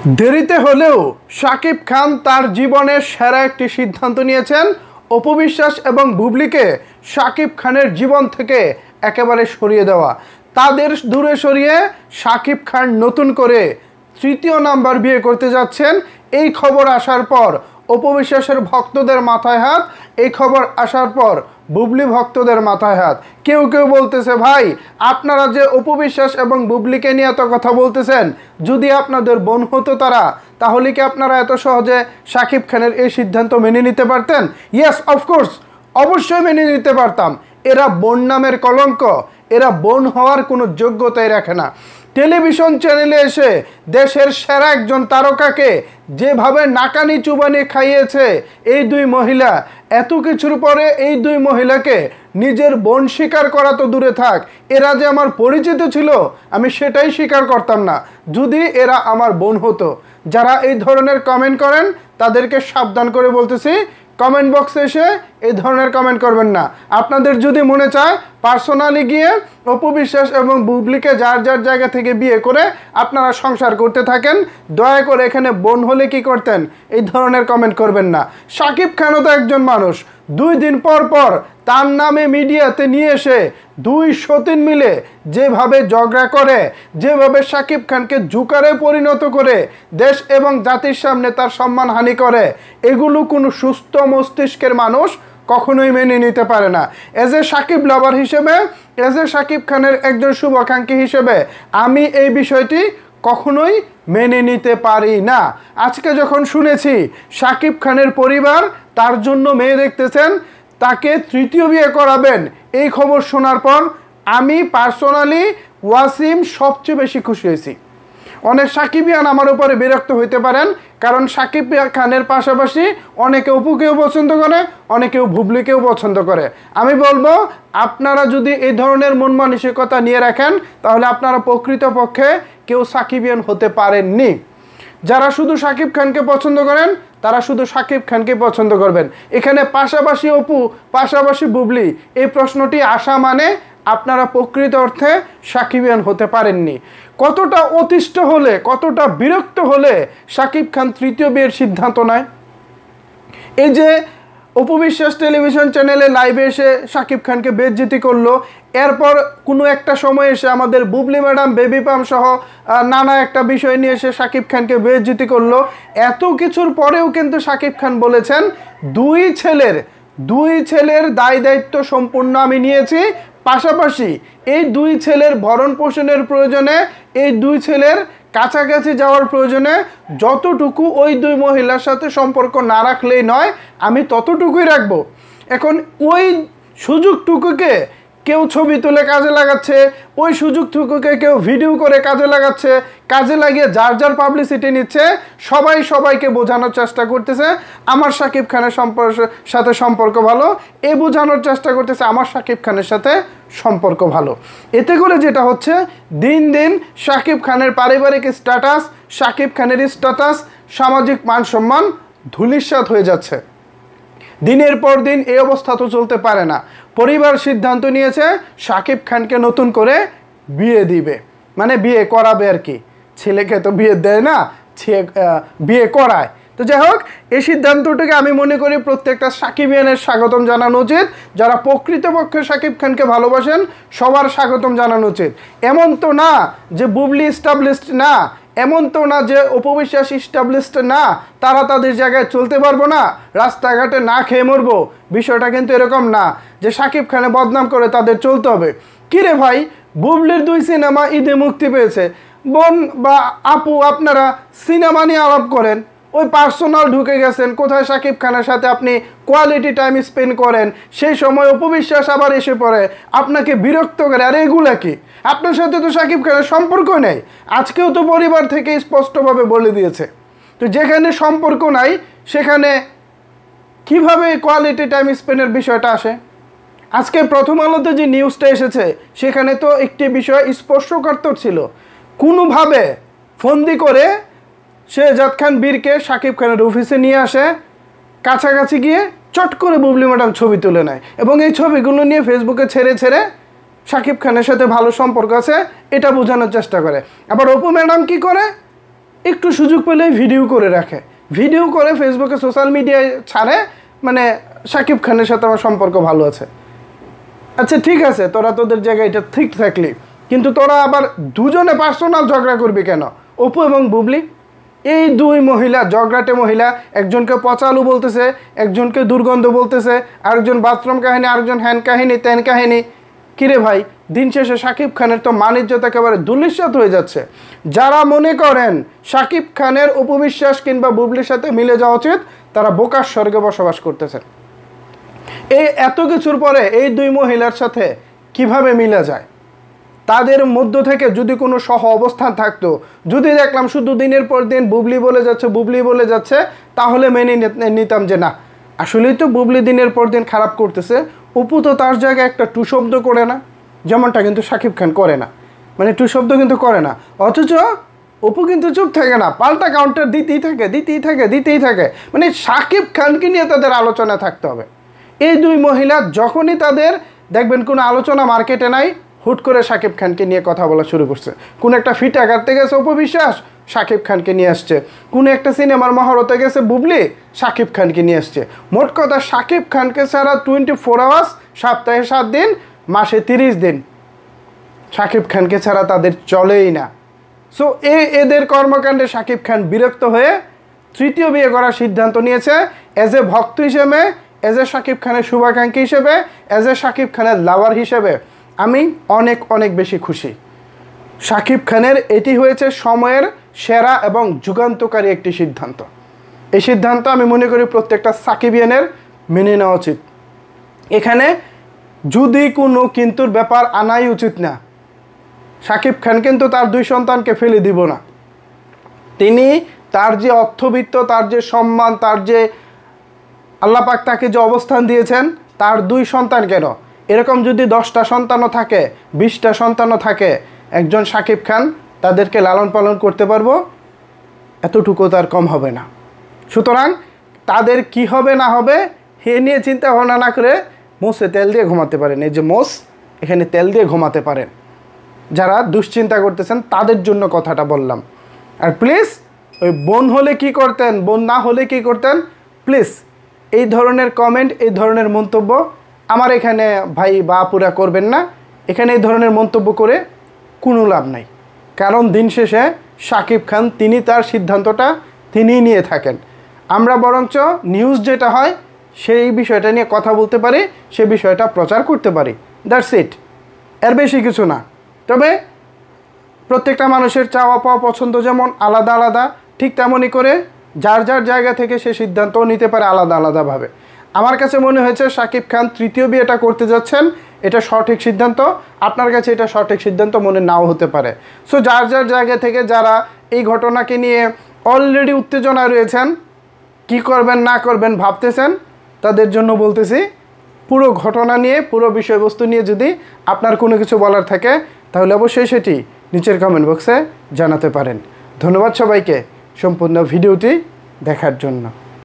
দেরিতে হলেও শাকিব খান তার জীবনের সেরা একটি সিদ্ধান্ত নিয়েছেন। অপু বিশ্বাস এবং বুবলিকে শাকিব খানের জীবন থেকে একেবারে সরিয়ে দেওয়া, তাদের দূরে সরিয়ে শাকিব খান নতুন করে তৃতীয় নাম্বার বিয়ে করতে যাচ্ছেন। এই খবর আসার পর অপু বিশ্বাসের ভক্তদের মাথায় হাত, এই খবর আসার পর বুবলি ভক্তদের মাথায় হাত। কেউ কেউ বলতেছে, ভাই আপনারা যে অপু বিশ্বাস এবং বুবলিকে নিয়ে এত কথা বলতেছেন, যদি আপনাদের বোন হতো তারা, তাহলে কি আপনারা এত সহজে শাকিব খানের এই সিদ্ধান্ত মেনে নিতে পারতেন? ইয়েস, অফকোর্স, অবশ্যই মেনে নিতে পারতাম। এরা বোন নামের কলঙ্ক, এরা বোন হওয়ার কোনো যোগ্যতাই রাখে না। টেলিভিশন চ্যানেলে এসে দেশের সেরা একজন তারকাকে যেভাবে নাকানি চুবানি খাইয়েছে এই দুই মহিলা, এত কিছুর পরে এই দুই মহিলাকে নিজের বোন স্বীকার করা তো দূরে থাক, এরা যে আমার পরিচিত ছিল আমি সেটাই স্বীকার করতাম না যদি এরা আমার বোন হতো। যারা এই ধরনের কমেন্ট করেন তাদেরকে সাবধান করে বলতেছি, কমেন্ট বক্সে এসে এই ধরনের কমেন্ট করবেন না। আপনাদের যদি মনে চায় পার্সোনালি গিয়ে অপু বিশ্বাস এবং বুবলিকে যার যার জায়গা থেকে বিয়ে করে আপনারা সংসার করতে থাকেন, দয়া করে এখানে বোন হলে কি করতেন এই ধরনের কমেন্ট করবেন না। শাকিব খানও তো একজন মানুষ, 2 দিন পর পর তার নামে মিডিয়াতে নিয়ে এসে দুই সতীন মিলে যেভাবে ঝগড়া করে, যেভাবে শাকিব খানকে জুকারে পরিণত করে দেশ এবং জাতির সামনে তার সম্মানহানি করে, এগুলো কোনো সুস্থ মস্তিষ্কের মানুষ কখনোই মেনে নিতে পারে না। এজ এ শাকিব লাভার হিসেবে, এজ এ শাকিব খানের একজন শুভাকাঙ্ক্ষী হিসেবে আমি এই বিষয়টি কখনোই মেনে নিতে পারি না। আজকে যখন শুনেছি শাকিব খানের পরিবার তার জন্য মেয়ে দেখতেছেন, তাকে তৃতীয় বিয়ে করাবেন, এই খবর শোনার পর আমি পার্সোনালি ওয়াসিম সবচেয়ে বেশি খুশি হয়েছি। অনেক সাকিবিয়ান আমার উপরে বিরক্ত হইতে পারেন, কারণ শাকিব খানের পাশাপাশি অনেকে অপুকেও পছন্দ করে, অনেকেও বুবলিকেও পছন্দ করে। আমি বলবো আপনারা যদি এই ধরনের মন মানসিকতা নিয়ে রাখেন তাহলে আপনারা প্রকৃতপক্ষে কেউ সাকিবিয়ান হতে পারেননি। যারা শুধু শাকিব খানকে পছন্দ করেন তারা শুধু শাকিব খানকে পছন্দ করবেন। এখানে পাশাপাশি অপু, পাশাপাশি বুবলি, এই প্রশ্নটি আসা মানে আপনারা প্রকৃত অর্থে সাকিবিয়ান হতে পারেননি। কতটা অতিষ্ঠ হলে, কতটা বিরক্ত হলে শাকিব খান তৃতীয় বিয়ের সিদ্ধান্ত নেয়। এই যে অপু বিশ্বাস টেলিভিশন চ্যানেলে লাইভে এসে শাকিব খানকে বেইজ্জতি করলো, এরপর কোনো একটা সময় এসে আমাদের বুবলি ম্যাডাম, বেবি পাম সহ নানা একটা বিষয় নিয়ে এসে শাকিব খানকে বেইজ্জতি করলো। এত কিছুর পরেও কিন্তু শাকিব খান বলেছেন দুই ছেলের দায় দায়িত্ব সম্পূর্ণ আমি নিয়েছি, পাশাপাশি এই দুই ছেলের ভরণ পোষণের প্রয়োজনে, এই দুই ছেলের কাছাকাছি যাওয়ার প্রয়োজনে যতটুকু ওই দুই মহিলার সাথে সম্পর্ক না রাখলেই নয়, আমি ততটুকুই রাখবো। এখন ওই সুযোগটুকুকে কেউ ছবি তুলে কাজে লাগাচ্ছে, ওই সুযোগটুকুকে কেউ ভিডিও করে কাজে লাগাচ্ছে, কাজে লাগিয়ে যার যার পাবলিসিটি নিচ্ছে, সবাই সবাইকে বোঝানোর চেষ্টা করতেছে আমার শাকিব খানের সাথে সম্পর্ক ভালো, এ বোঝানোর চেষ্টা করতেছে আমার শাকিব খানের সাথে সম্পর্ক ভালো। এতে করে যেটা হচ্ছে, দিন দিন শাকিব খানের পারিবারিক স্ট্যাটাস, শাকিব খানের স্ট্যাটাস, সামাজিক মান সম্মান ধূলিসাৎ হয়ে যাচ্ছে। দিনের পর দিন এই অবস্থা তো চলতে পারে না। পরিবার সিদ্ধান্ত নিয়েছে শাকিব খানকে নতুন করে বিয়ে দিবে, মানে বিয়ে করাবে আর কি। ছেলেকে তো বিয়ে দেয় না, বিয়ে করায়। তো যাই হোক, এই সিদ্ধান্তটিকে আমি মনে করি প্রত্যেকটা সাকিবিয়ানের স্বাগতম জানানো উচিত। যারা প্রকৃতপক্ষে শাকিব খানকে ভালোবাসেন সবার স্বাগতম জানানো উচিত। এমন তো না যে বুবলি এস্টাবলিশড না, এমন তো না যে অপু বিশ্বাস এস্টাবলিশড না, তারা তাদের জায়গায় চলতে পারবো না, রাস্তাঘাটে না খেয়ে মরবো। বিষয়টা কিন্তু এরকম না যে শাকিব খানে বদনাম করে তাদের চলতে হবে। কিরে ভাই, বুবলির 2 সিনেমা ঈদে মুক্তি পেয়েছে, বোন বা আপু আপনারা সিনেমা নিয়ে আলাপ করেন, ওই পার্সোনাল ঢুকে গেছেন কোথায় শাকিব খানের সাথে আপনি কোয়ালিটি টাইম স্পেন্ড করেন, সেই সময় অপু বিশ্বাস আবার এসে পড়ে আপনাকে বিরক্ত করে। আর এগুলা কি? আপনার সাথে তো শাকিব খানের সম্পর্ক নেই, আজকেও তো পরিবার থেকে স্পষ্টভাবে বলে দিয়েছে। তো যেখানে সম্পর্ক নাই সেখানে কিভাবে কোয়ালিটি টাইম স্পেন্ডের বিষয়টা আসে? আজকে প্রথম আলোতে যে নিউজটা এসেছে সেখানে তো একটি বিষয় স্পর্শকাতর ছিল, কোনোভাবে ফন্দি করে শেহজাদ খান বীরকে শাকিব খানের অফিসে নিয়ে আসে, কাছাকাছি গিয়ে চট করে বুবলি ম্যাডাম ছবি তুলে নেয় এবং এই ছবিগুলো নিয়ে ফেসবুকে ছেড়ে শাকিব খানের সাথে ভালো সম্পর্ক আছে এটা বোঝানোর চেষ্টা করে। আবার অপু ম্যাডাম কি করে, একটু সুযোগ পেলেই ভিডিও করে রাখে, ভিডিও করে ফেসবুকে সোশ্যাল মিডিয়ায় ছাড়ে, মানে শাকিব খানের সাথে আমার সম্পর্ক ভালো আছে। আচ্ছা ঠিক আছে, তোরা তোদের জায়গায় এটা ঠিক থাকলি, কিন্তু তোরা আবার দুজনে পার্সোনাল ঝগড়া করবি কেন? অপু এবং বুবলি, এই দুই মহিলা ঝগড়াটে মহিলা, একজনকে পচালু বলতেছে, একজনকে দুর্গন্ধ বলতেছে, আরেকজন বাথরুম কাহিনী, আরেকজন হ্যান কাহিনী, ত্যান কাহিনী। কিরে ভাই, দিন শেষে শাকিব খানের তো মান ইজ্জত একেবারে ধূলিসাৎ হয়ে যাচ্ছে। যারা মনে করেন শাকিব খানের অপু বিশ্বাস কিংবা বুবলির সাথে মিলে যাওয়া উচিত, তারা বোকার স্বর্গে বসবাস করতেছেন। এই এত কিছুর পরে এই দুই মহিলার সাথে কিভাবে মিলে যায়? তাদের মধ্য থেকে যদি কোনো সহ অবস্থান থাকতো, যদি দেখলাম শুধু দিনের পর দিন বুবলি বলে যাচ্ছে, তাহলে মেনে নিতাম যে না, আসলেই তো বুবলি দিনের পর দিন খারাপ করতেছে। অপু তো তার জায়গায় একটা টু শব্দ করে না, যেমনটা কিন্তু শাকিব খান করে না, মানে টু শব্দ কিন্তু করে না। অথচ অপু কিন্তু চুপ থাকে না, পাল্টা কাউন্টার দিতেই থাকে। মানে শাকিব খানকে নিয়ে তাদের আলোচনা থাকতে হবে। এই দুই মহিলা যখনই তাদের দেখবেন কোনো আলোচনা মার্কেটে নাই, হুট করে শাকিব খানকে নিয়ে কথা বলা শুরু করছে। কোনো একটা ফিটা কাটতে গেছে অপু বিশ্বাস, শাকিব খানকে নিয়ে আসছে। কোনো একটা সিনেমার মহরতে গেছে বুবলি, শাকিব খানকে নিয়ে আসছে। মোট কথা, শাকিব খানকে ছাড়া 24 আওয়ার্স, সপ্তাহে 7 দিন, মাসে 30 দিন শাকিব খানকে ছাড়া তাদের চলেই না। সো এদের কর্মকাণ্ডে শাকিব খান বিরক্ত হয়ে তৃতীয় বিয়ে করার সিদ্ধান্ত নিয়েছে। অ্যাজ এ ভক্ত হিসেবে, অ্যাজ এ শাকিব খানের শুভাকাঙ্ক্ষী হিসেবে, অ্যাজ এ শাকিব খানের লাভার হিসেবে আমি অনেক বেশি খুশি। শাকিব খানের এটি হয়েছে সময়ের সেরা এবং যুগান্তকারী একটি সিদ্ধান্ত। এই সিদ্ধান্ত আমি মনে করি প্রত্যেকটা সাকিবিয়ানের মেনে নেওয়া উচিত। এখানে যদি কোনো কিন্তুর ব্যাপার আনাই উচিত না। শাকিব খান কিন্তু তার 2 সন্তানকে ফেলে দিব না। তিনি তার যে অর্থবিত্ত, তার যে সম্মান, তার যে আল্লাহ পাক তাকে যে অবস্থান দিয়েছেন, তার 2 সন্তান কেন, এরকম যদি 10টা সন্তানও থাকে, 20টা সন্তানও থাকে, একজন শাকিব খান তাদেরকে লালন পালন করতে পারবো, এতটুকু তার কম হবে না। সুতরাং তাদের কি হবে না হবে এ নিয়ে চিন্তা ভাবনা না করে মোষে তেল দিয়ে ঘুমাতে পারেন। এই যে মোষ, এখানে তেল দিয়ে ঘুমাতে পারেন। যারা দুশ্চিন্তা করতেছেন তাদের জন্য কথাটা বললাম। আর প্লিজ, ওই বোন হলে কি করতেন, বোন না হলে কি করতেন, প্লিজ এই ধরনের কমেন্ট, এই ধরনের মন্তব্য আমার এখানে ভাই বা আপুরা করবেন না। এখানে এই ধরনের মন্তব্য করে কোনো লাভ নাই। কারণ দিন শেষে শাকিব খান তিনি তার সিদ্ধান্তটা তিনিই নিয়ে থাকেন। আমরা বরঞ্চ নিউজ যেটা হয় সেই বিষয়টা নিয়ে কথা বলতে পারি, সে বিষয়টা প্রচার করতে পারি, দ্যাটস ইট, এর বেশি কিছু না। তবে প্রত্যেকটা মানুষের চাওয়া পাওয়া পছন্দ যেমন আলাদা আলাদা, ঠিক তেমনই করে যার যার জায়গা থেকে সে সিদ্ধান্তও নিতে পারে আলাদা আলাদাভাবে। আমার কাছে মনে হয়েছে শাকিব খান তৃতীয় বিয়েটা করতে যাচ্ছেন, এটা সঠিক সিদ্ধান্ত। আপনার কাছে এটা সঠিক সিদ্ধান্ত মনে নাও হতে পারে। সো যার যার জায়গা থেকে যারা এই ঘটনাকে নিয়ে অলরেডি উত্তেজনায় রয়েছেন, কি করবেন না করবেন ভাবতেছেন, তাদের জন্য বলতেছি, পুরো ঘটনা নিয়ে, পুরো বিষয়বস্তু নিয়ে যদি আপনার কোনো কিছু বলার থাকে, তাহলে অবশ্যই সেটি নিচের কমেন্ট বক্সে জানাতে পারেন। ধন্যবাদ সবাইকে সম্পূর্ণ ভিডিওটি দেখার জন্য।